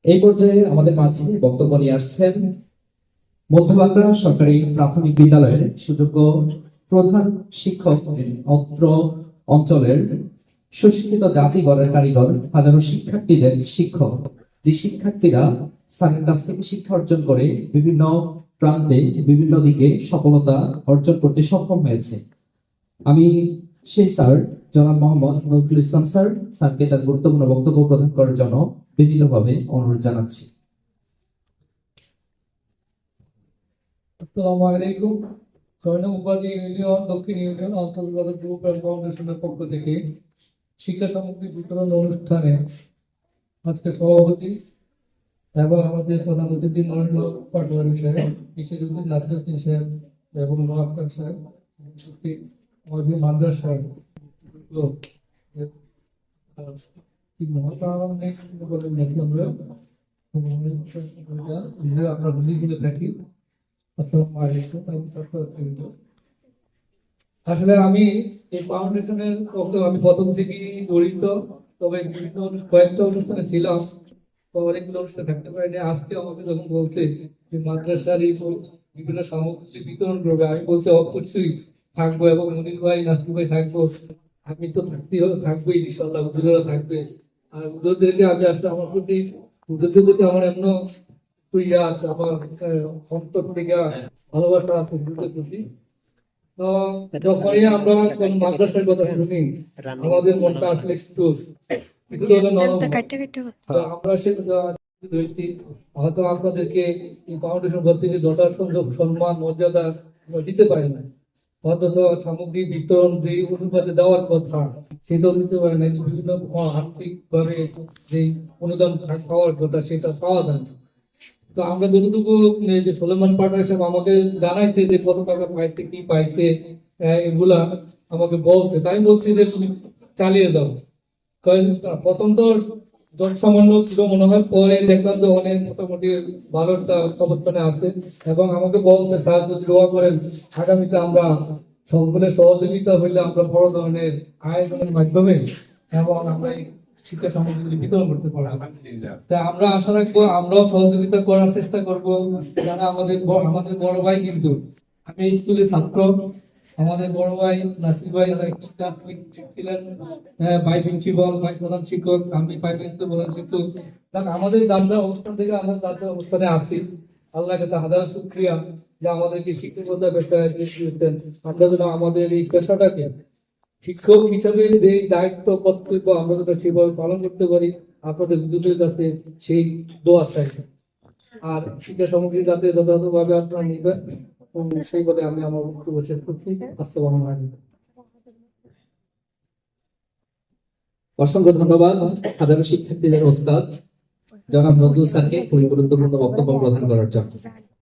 এই পর্যায়ে আমাদের মাঝে বক্তব্য নিয়ে আসছেন মধ্যবাগড়া সরকারি প্রাথমিক বিদ্যালয়ের সুযোগ্য প্রধান শিক্ষক, অত্র অঞ্চলের সুশিক্ষিত জাতি গড়ের কারিগর, হাজারো শিক্ষার্থীদের শিক্ষক, যে শিক্ষার্থীরা স্যারের কাছ থেকে শিক্ষা অর্জন করে বিভিন্ন প্রান্তে বিভিন্ন দিকে সফলতা অর্জন করতে সক্ষম হয়েছে। আমি সেই স্যার জনাব মোহাম্মদ নজরুল ইসলাম স্যারকে তার গুরুত্বপূর্ণ বক্তব্য প্রদান করার জন্য বিনীতভাবে অনুরোধ জানাচ্ছি। আসসালামু আলাইকুম। ৬ নং উপাধি ইউনিয়ন দক্ষিণ ইউনিয়ন অন্তর্গত গ্রুপ অ্যান্ড ফাউন্ডেশনের পক্ষ থেকে শিক্ষা সামগ্রী বিতরণ অনুষ্ঠানে আজকে সভাপতি এবং আমাদের প্রধান অতিথি নরেন্দ্র পাটোয়ারি সাহেব, বিশেষ অতিথি নাসিরউদ্দিন সাহেব এবং মোহাম্মদ সাহেব, আমাদের মাদ্রাস সাহেব, আমরা হোলিগুলো থাকি। আসসালামু আলাইকুম। আসলে আমি এই ফাউন্ডেশনের আমি প্রথম থেকেই জড়িত, তবে বিভিন্ন কয়েকটা অনুষ্ঠানে ছিলাম, অনেকগুলো অনুষ্ঠানে থাকতে পারিনি। আজকে আমাকে যখন বলছে যে মাদ্রাসার এই বিভিন্ন সামগ্রী বিতরণ করবে, আমি বলছি অবশ্যই থাকবো এবং মনির ভাই, নাসির ভাই থাকবো। আমি তো থাকবোই, ইনশাল্লাহ হুজুরেরা থাকবে। আর হুজুরদেরকে আমি আসলে আমার প্রতি, হুজুরদের প্রতি আমার এমন ইয়া আছে, আমার অন্তর থেকে ভালোবাসা আছে হুজুরদের প্রতি। তো যখনই আমরা কোন মাদ্রাসার কথা শুনি, আমাদের মনটা আসলে একটু একটু হলেও নরম হয়। তো আমরা সেটা হয়েছি, হয়তো আপনাদেরকে এই ফাউন্ডেশন থেকে যথাসম্ভব সম্মান মর্যাদা আমরা দিতে পারি না। হয়তো তো সামগ্রী বিতরণ যে অনুপাতে দেওয়ার কথা সেটাও দিতে পারে না। বিভিন্ন আর্থিক ভাবে যে অনুদান পাওয়ার কথা সেটা পাওয়া যায় না। তো আমরা যতটুকু যে সুলেমান পাটোয়ারি সাহেব আমাকে জানাইছে যে কত টাকা পাইছে, কি পাইছে, এগুলা আমাকে বলছে, তাই বলছি যে তুমি চালিয়ে যাও। কারণ প্রথম তো যত সামান্য ছিল মনে হয়, পরে দেখলাম যে অনেক মোটামুটি ভালো একটা অবস্থানে আছে এবং আমাকে বলছে স্যার যদি দোয়া করেন আগামীতে আমরা সকলের সহযোগিতা হইলে আমরা বড় ধরনের আয়োজনের মাধ্যমে এবং আমরা এই শিক্ষা সামগ্রী বিতরণ করতে পারবো। তা আমরা আশা রাখবো, আমরাও সহযোগিতা করার চেষ্টা করবো। যারা আমাদের বড় ভাই, কিন্তু আমি এই স্কুলের ছাত্র, আমাদের বড় ভাই নাসির ভাই ছিলেন ভাই প্রিন্সিপাল, ভাই প্রধান শিক্ষক, আমি প্রাইমারিতে প্রধান শিক্ষক। কারণ আমাদের দাদা অবস্থান থেকে আমরা দাদা অবস্থানে আছি। আল্লাহর কাছে হাজার শুকরিয়া যে আমাদেরকে শিক্ষকতা পেশায় দিয়েছেন। আমরা যেন আমাদের এই পেশাটাকে শিক্ষক হিসাবে যে দায়িত্ব কর্তব্য আমরা যেন সেভাবে পালন করতে পারি, আপনাদের দুটোর কাছে সেই দোয়া চাই। আর শিক্ষা সামগ্রী যাতে যথাযথভাবে আপনারা নিবেন, সেই বলে আমি আমার বক্তব্য শেষ করছি। আসসালামু আলাইকুম। অসংখ্য ধন্যবাদ হাজারো শিক্ষার্থীদের ওস্তাদ জনাব নজরুল স্যারকে খুবই গুরুত্বপূর্ণ বক্তব্য প্রদান করার জন্য।